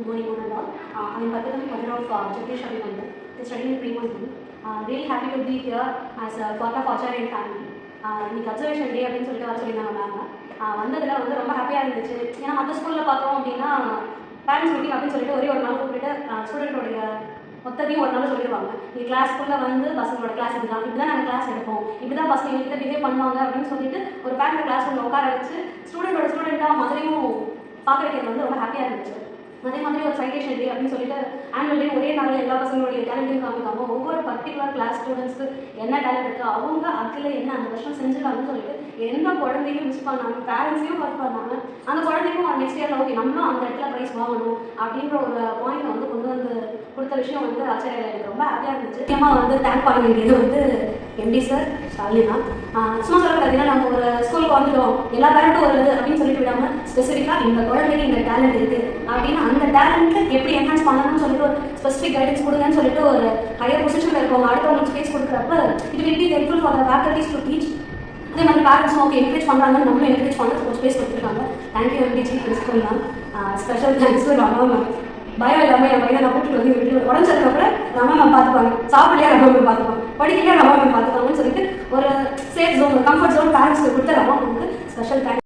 Good morning, one and all. I'm Pathanam, mother of Jagdish Abhinandan. He's studying in pre-1. Really happy to be here as a part of Acharya and family. இன்னைக்கு observation டே அப்படின்னு சொல்லிட்டு வர சொல்லியிருந்தாங்க ma'am. வந்ததில் வந்து ரொம்ப ஹாப்பியாக இருந்துச்சு. ஏன்னா மற்ற ஸ்கூலில் பார்த்தோம் அப்படின்னா பேரண்ட்ஸ் மீட்டிங் அப்படின்னு சொல்லிட்டு ஒரே ஒரு நாள் கூப்பிட்டு ஸ்டூடெண்ட்டோடைய மொத்தத்தையும் ஒரு நாள் சொல்லிடுவாங்க. நீ கிளாஸ்க்குள்ளே வந்து பசங்களோட கிளாஸ் எடுக்கலாம், இப்படி தான் நாங்கள் கிளாஸ் எடுப்போம், இப்படி தான் பசங்க எங்ககிட்ட பிஹேவ் பண்ணுவாங்க அப்படின்னு சொல்லிட்டு ஒரு பேரண்ட் கிளாஸ் ரூமில் உட்கார வச்சு ஸ்டூடெண்ட்டாக மதுரையும் பார்க்க வைக்கிறது வந்து ரொம்ப ஹாப்பியாக இருந்துச்சு. அதே மாதிரி ஒரு சைட்டேஷன் டே அப்படின்னு சொல்லிட்டு ஆனுவல் டே ஒரே நாளில் எல்லா பசங்களுடைய டேலண்ட்டையும் காமிக்காமல் ஒவ்வொரு பர்டிகுலர் கிளாஸ் ஸ்டூடெண்ட்ஸ்க்கு என்ன டேலண்ட் இருக்குது, அவங்க அதில் என்ன அந்த வருஷம் செஞ்சுருக்காங்கன்னு சொல்லிட்டு எந்த குழந்தையும் மிஸ் பண்ணாங்க, பேரண்ட்ஸையும் ஒர்க் பண்ணாங்க. அந்த குழந்தைக்கும் நெக்ஸ்ட் இயரில் ஓகே நம்மளும் அந்த இடத்துல ப்ரைஸ் வாங்கணும் அப்படின்ற ஒரு பாயிண்ட் வந்து கொண்டு வந்து கொடுத்த விஷயம் வந்து ஆச்சரியம் எனக்கு ரொம்ப ஹாப்பியாக இருந்துச்சு. முக்கியமாக வந்து தேங்க் பண்ண வேண்டியது வந்து எம்டி சார் ஸ்டாலினா. சும்மா சொல்ல பார்த்தீங்கன்னா நம்ம ஒரு ஸ்கூலுக்கு வந்துட்டோம் எல்லா பேரண்ட்டும் வருது அப்படின்னு சொல்லிட்டு விடாமல் ஸ்பெசிஃபிக்காக இந்த குழந்தைக்கு இந்த டேலண்ட் இருக்குது அப்படின்னு அந்த டேலண்ட்டை எப்படி என்ஹான்ஸ் பண்ணணும்னு சொல்லிட்டு ஒரு ஸ்பெசிஃபிக் கைடன்ஸ் கொடுங்கன்னு சொல்லிட்டு ஒரு ஹையர் பொசிஷனில் இருக்கவங்க அடுத்தவங்களுக்கு ஸ்பேஸ் கொடுக்குறப்ப it will be helpful for the faculties to teach. அதே மாதிரி பேரண்ட்ஸும் ஓகே என்கரேஜ் பண்ணுறாங்கன்னு நம்மளும் என்கரேஜ் பண்ண கொஞ்சம் ஸ்பேஸ் கொடுத்துருக்காங்க. Thank you MD chief principal ma'am. Special thanks to Rama ma'am. பயம் இல்லாமல் என் பையனை நான் கூட்டிட்டு வந்து வீட்டில் உடஞ்சதுக்கு கூட ரமா மேம் பார்த்துப்பாங்க, சாப்பிடலையா ரமா மேம் பார்த்துப்பாங்க, படிக்கலையா ரமா மேம் பார்த்துப்பாங்கன்னு சொல்லிட்டு ஒரு சேஃப் ஜோன், கம்ஃபர்ட் ஜோன் பேரண்ட்ஸ்க்கு கொடுத்த ரமா மேம்க்கு ஸ்பெஷல் தேங்க்ஸ்.